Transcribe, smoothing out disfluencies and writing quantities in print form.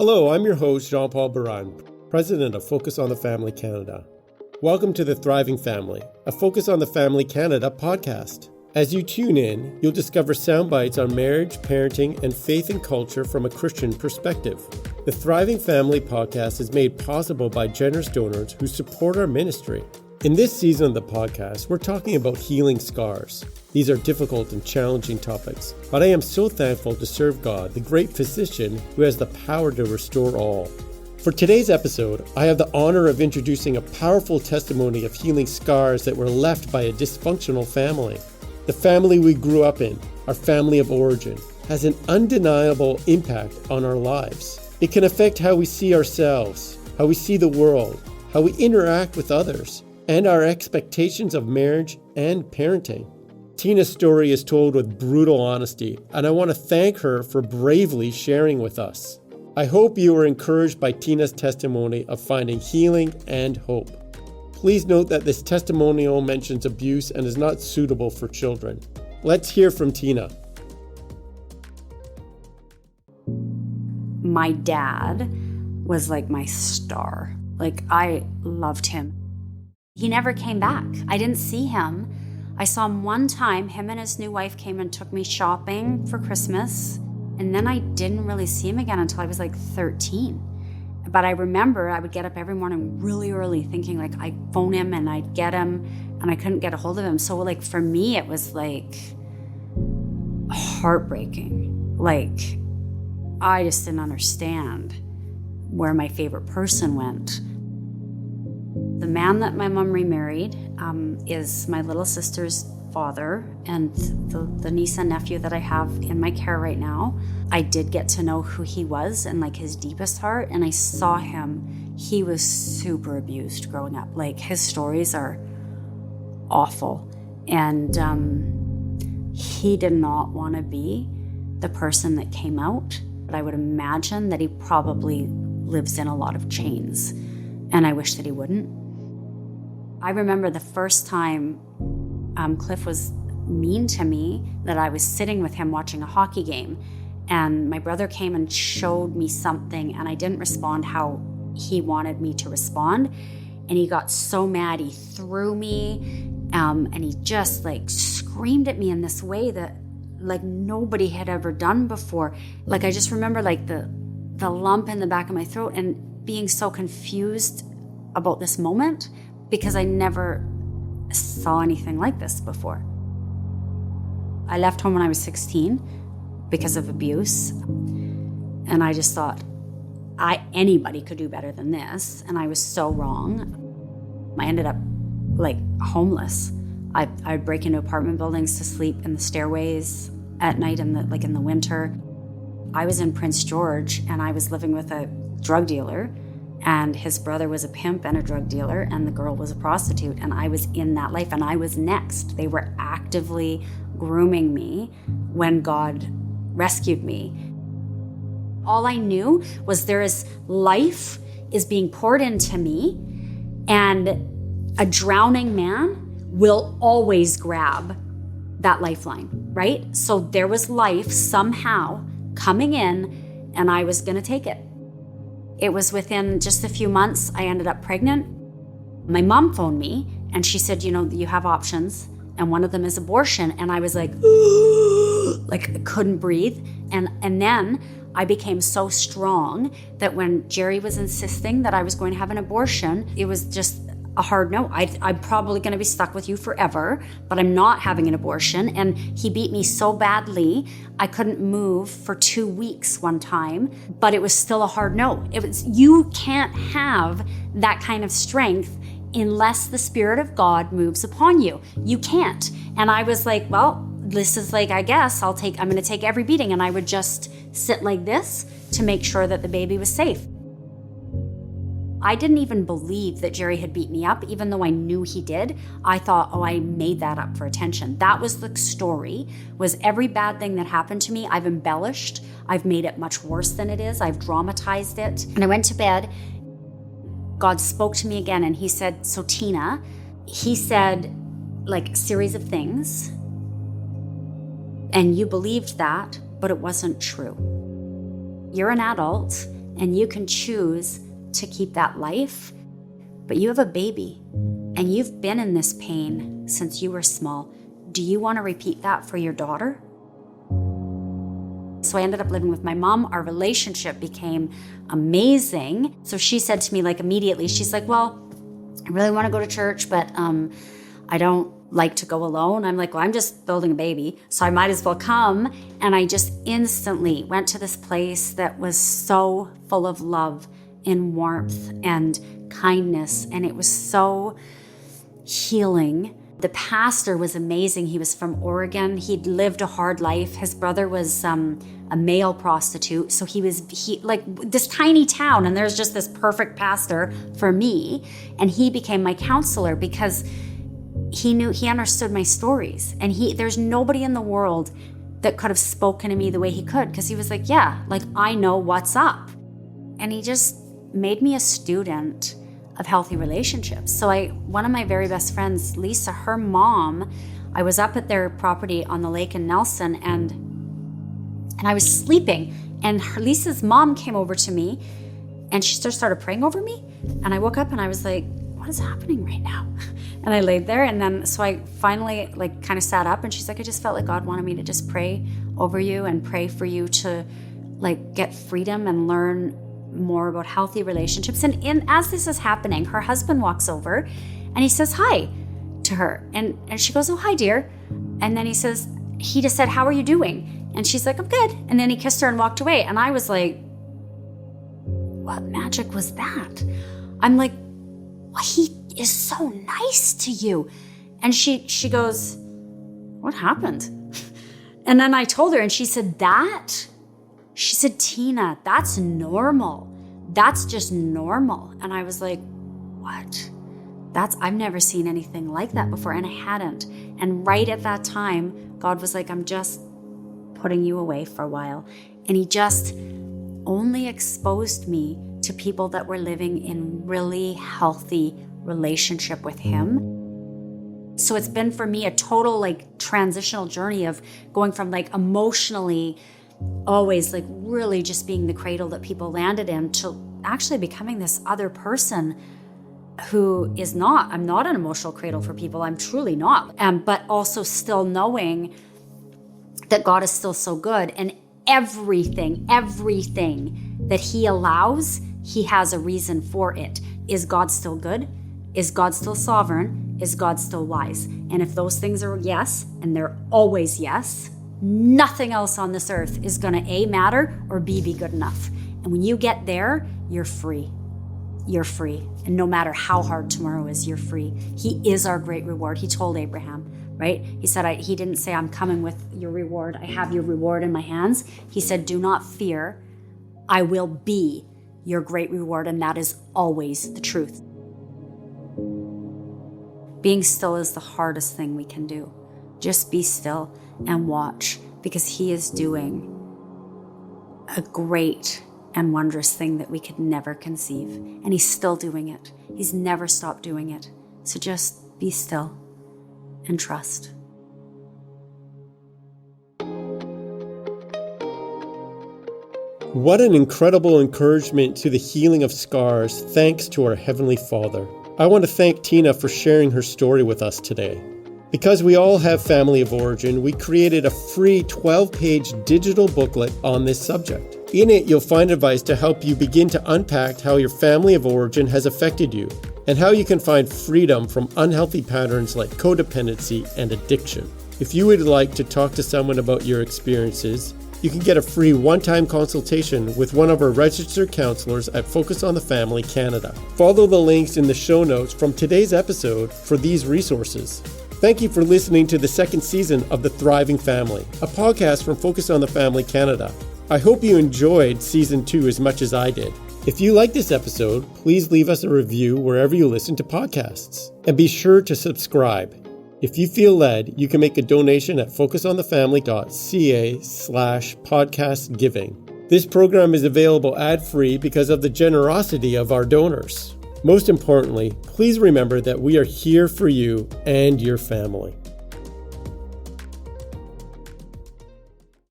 Hello, I'm your host, Jean-Paul Baran, President of Focus on the Family Canada. Welcome to the Thriving Family, a Focus on the Family Canada podcast. As you tune in, you'll discover sound bites on marriage, parenting, and faith and culture from a Christian perspective. The Thriving Family podcast is made possible by generous donors who support our ministry. In this season of the podcast, we're talking about healing scars. These are difficult and challenging topics, but I am so thankful to serve God, the great physician who has the power to restore all. For today's episode, I have the honor of introducing a powerful testimony of healing scars that were left by a dysfunctional family. The family we grew up in, our family of origin, has an undeniable impact on our lives. It can affect how we see ourselves, how we see the world, how we interact with others, and our expectations of marriage and parenting. Tina's story is told with brutal honesty, and I want to thank her for bravely sharing with us. I hope you are encouraged by Tina's testimony of finding healing and hope. Please note that this testimonial mentions abuse and is not suitable for children. Let's hear from Tina. My dad was like my star. I loved him. He never came back. I didn't see him. I saw him one time. Him and his new wife came and took me shopping for Christmas. And then I didn't really see him again until I was 13. But I remember I would get up every morning really early thinking I'd phone him and I'd get him, and I couldn't get a hold of him. So for me, it was heartbreaking. I just didn't understand where my favorite person went. The man that my mom remarried is my little sister's father, and the niece and nephew that I have in my care right now. I did get to know who he was and his deepest heart, and I saw him. He was super abused growing up. His stories are awful, and he did not want to be the person that came out. But I would imagine that he probably lives in a lot of chains, and I wish that he wouldn't. I remember the first time Cliff was mean to me, that I was sitting with him watching a hockey game, and my brother came and showed me something, and I didn't respond how he wanted me to respond, and he got so mad he threw me, and he just screamed at me in this way that nobody had ever done before. I just remember the lump in the back of my throat and being so confused about this moment, because I never saw anything like this before. I left home when I was 16 because of abuse, and I just thought anybody could do better than this, and I was so wrong. I ended up homeless. I'd break into apartment buildings to sleep in the stairways at night in the winter. I was in Prince George, and I was living with a drug dealer, and his brother was a pimp and a drug dealer, and the girl was a prostitute, and I was in that life, and I was next. They were actively grooming me when God rescued me. All I knew was life is being poured into me, and a drowning man will always grab that lifeline, right? So there was life somehow coming in, and I was gonna take it. It was within just a few months, I ended up pregnant. My mom phoned me, and she said, you have options, and one of them is abortion. And I was I couldn't breathe. And then I became so strong that when Jerry was insisting that I was going to have an abortion, it was just a hard no. I'm probably going to be stuck with you forever, but I'm not having an abortion. And he beat me so badly, I couldn't move for 2 weeks one time, but it was still a hard no. You can't have that kind of strength unless the Spirit of God moves upon you. You can't. And I was this is I guess I'm going to take every beating. And I would just sit like this to make sure that the baby was safe. I didn't even believe that Jerry had beat me up, even though I knew he did. I thought, I made that up for attention. That was the story, was every bad thing that happened to me, I've embellished. I've made it much worse than it is. I've dramatized it. And I went to bed. God spoke to me again, and he said, so Tina, he said a series of things, and you believed that, but it wasn't true. You're an adult, and you can choose to keep that life, but you have a baby and you've been in this pain since you were small. Do you want to repeat that for your daughter? So I ended up living with my mom. Our relationship became amazing. So she said to me immediately, she's like, well, I really want to go to church, but I don't like to go alone. I'm like, well, I'm just building a baby, so I might as well come. And I just instantly went to this place that was so full of love and warmth and kindness. And it was so healing. The pastor was amazing. He was from Oregon. He'd lived a hard life. His brother was a male prostitute. So he this tiny town, and there's just this perfect pastor for me. And he became my counselor because he understood my stories. And there's nobody in the world that could have spoken to me the way he could, because he was like, yeah, I know what's up. And he just made me a student of healthy relationships. So one of my very best friends, Lisa, her mom, I was up at their property on the lake in Nelson, and I was sleeping, and Lisa's mom came over to me, and she just started praying over me. And I woke up and I was like, what is happening right now? And I laid there, and then so I finally kind of sat up, and she's like, I just felt like God wanted me to just pray over you and pray for you to get freedom and learn more about healthy relationships. And as this is happening, her husband walks over and he says hi to her, and she goes, oh, hi dear. And then he just said, how are you doing? And she's like, I'm good. And then he kissed her and walked away. And I was like, what magic was that? I'm like, well, he is so nice to you. And she goes, what happened? And then I told her, and she said, she said, Tina, that's normal. That's just normal. And I was like, what? I've never seen anything like that before. And I hadn't. And right at that time, God was like, I'm just putting you away for a while. And he just only exposed me to people that were living in really healthy relationship with him. So it's been for me a total transitional journey of going from emotionally always really just being the cradle that people landed in to actually becoming this other person who is not. I'm not an emotional cradle for people. I'm truly not. But also still knowing that God is still so good, and everything that he allows, he has a reason for it. Is God still good? Is God still sovereign? Is God still wise? And if those things are yes, and they're always yes, nothing else on this earth is going to A, matter, or B, be good enough. And when you get there, you're free. You're free. And no matter how hard tomorrow is, you're free. He is our great reward. He told Abraham, right? He said, he didn't say, I'm coming with your reward. I have your reward in my hands. He said, do not fear. I will be your great reward. And that is always the truth. Being still is the hardest thing we can do. Just be still and watch, because he is doing a great and wondrous thing that we could never conceive. And he's still doing it. He's never stopped doing it. So just be still and trust. What an incredible encouragement to the healing of scars, thanks to our Heavenly Father. I want to thank Tina for sharing her story with us today. Because we all have family of origin, we created a free 12-page digital booklet on this subject. In it, you'll find advice to help you begin to unpack how your family of origin has affected you, and how you can find freedom from unhealthy patterns like codependency and addiction. If you would like to talk to someone about your experiences, you can get a free one-time consultation with one of our registered counselors at Focus on the Family Canada. Follow the links in the show notes from today's episode for these resources. Thank you for listening to the second season of The Thriving Family, a podcast from Focus on the Family Canada. I hope you enjoyed Season 2 as much as I did. If you like this episode, please leave us a review wherever you listen to podcasts. And be sure to subscribe. If you feel led, you can make a donation at focusonthefamily.ca/podcast giving. This program is available ad-free because of the generosity of our donors. Most importantly, please remember that we are here for you and your family.